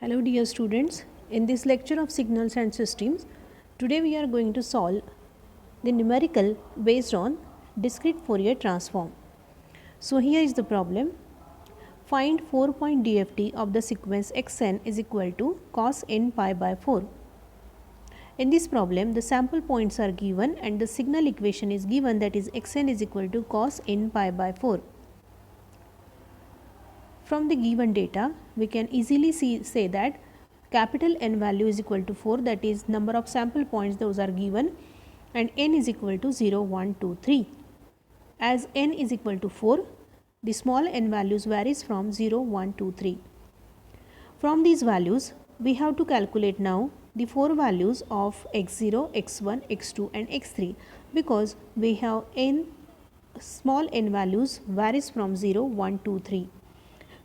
Hello dear students, in this lecture of signals and systems, today we are going to solve the numerical based on discrete Fourier transform. So here is the problem. Find 4-point DFT of the sequence xn is equal to cos n pi by 4. In this problem, the sample points are given and the signal equation is given, that is xn is equal to cos n pi by 4. From the given data, we can easily say that capital N value is equal to 4, that is number of sample points those are given, and n is equal to 0, 1, 2, 3. As n is equal to 4, the small n values varies from 0, 1, 2, 3. From these values, we have to calculate now the 4 values of x0, x1, x2 and x3, because we have n small n values varies from 0, 1, 2, 3.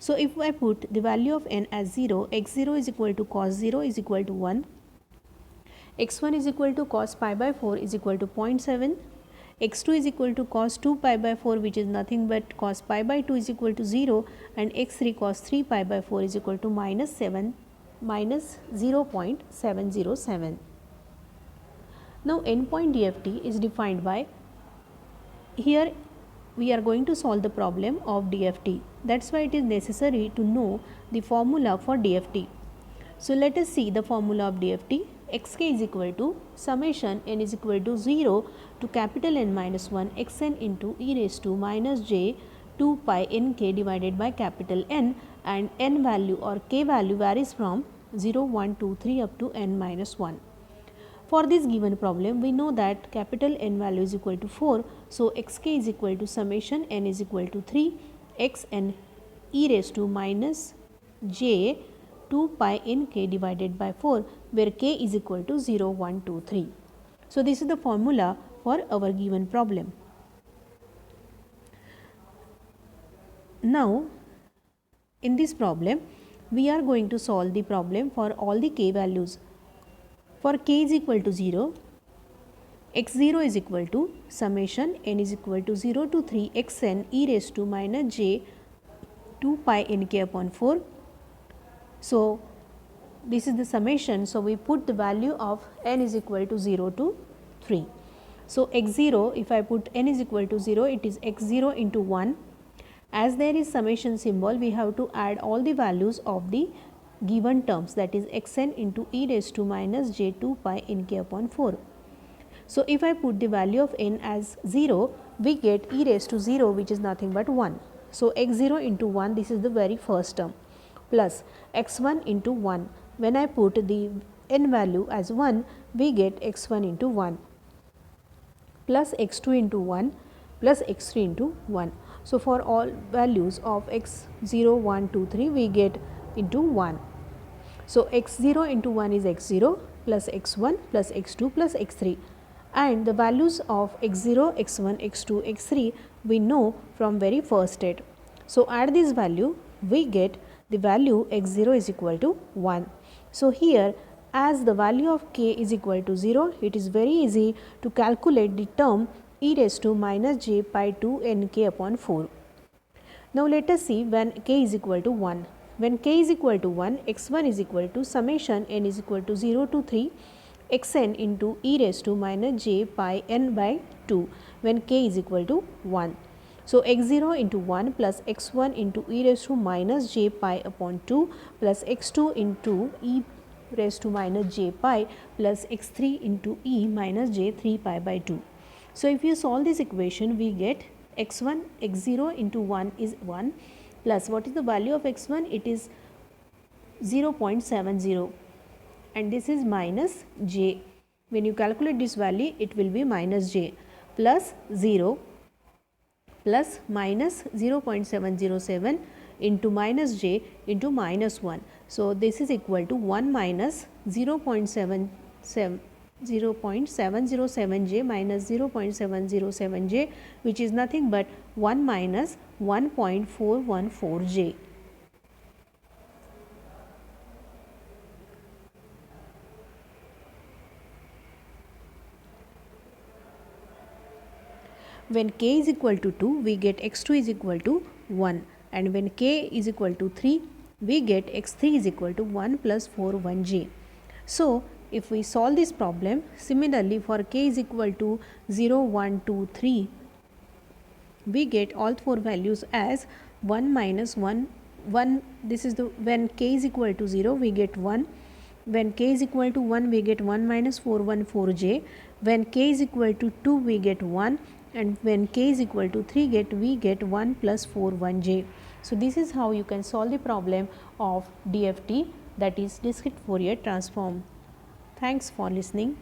So if I put the value of n as 0, x0 is equal to cos 0 is equal to 1, x1 is equal to cos pi by 4 is equal to 0.7, x2 is equal to cos 2 pi by 4, which is nothing but cos pi by 2 is equal to 0, and x3 cos 3 pi by 4 is equal to minus 0.707. Now n point DFT is defined by, here we are going to solve the problem of DFT. That's why it is necessary to know the formula for DFT. So let us see the formula of DFT. Xk is equal to summation n is equal to 0 to capital N minus 1 xn into e raised to minus j 2 pi nk divided by capital N, and n value or k value varies from 0, 1, 2, 3 up to n minus 1. For this given problem, we know that capital N value is equal to 4. So xk is equal to summation n is equal to 3 xn e raised to minus j 2 pi nk divided by 4, where k is equal to 0, 1, 2, 3. So this is the formula for our given problem. Now in this problem, we are going to solve the problem for all the k values. For k is equal to 0, x0 is equal to summation n is equal to 0 to 3 xn e raised to minus j 2 pi nk upon 4. So this is the summation, so we put the value of n is equal to 0 to 3. So x0, if I put n is equal to 0, it is x0 into 1. As there is summation symbol, we have to add all the values of the given terms, that is xn into e raised to minus j 2 pi nk upon 4. So if I put the value of n as 0, we get e raised to 0, which is nothing but 1. So x0 into 1, this is the very first term, plus x1 into 1. When I put the n value as 1, we get x1 into 1, plus x2 into 1, plus x3 into 1. So for all values of x0, 1, 2, 3, we get into 1. So x0 into 1 is x0 plus x1 plus x2 plus x3, and the values of x0, x1, x2, x3 we know from very first state. So add this value, we get the value x0 is equal to 1. So here, as the value of k is equal to 0, it is very easy to calculate the term e raised to minus j pi 2 nk upon 4. Now let us see when k is equal to 1. When k is equal to 1, x1 is equal to summation n is equal to 0 to 3 xn into e raised to minus j pi n by 2 when k is equal to 1. So x0 into 1 plus x1 into e raised to minus j pi upon 2 plus x2 into e raised to minus j pi plus x3 into e minus j 3 pi by 2. So if you solve this equation, we get x1, x0 into 1 is 1, plus what is the value of x1? It is 0.70, and this is minus j. When you calculate this value, it will be minus j, plus 0 plus minus 0.707 into minus j into minus 1. So this is equal to 1 minus 0.707 j minus 0.707 j, which is nothing but 1 minus 1.414 j. When k is equal to 2, we get x2 is equal to 1, and when k is equal to 3, we get x3 is equal to 1 plus 4 1j. So if we solve this problem, similarly for k is equal to 0 1 2 3, we get all four values as 1 minus 1 1. This is the when k is equal to 0 we get 1, when k is equal to 1 we get 1 minus 4 1 4j, when k is equal to 2 we get 1, and when k is equal to 3 we get 1 plus 4 1j. So this is how you can solve the problem of DFT, that is discrete Fourier transform. Thanks for listening.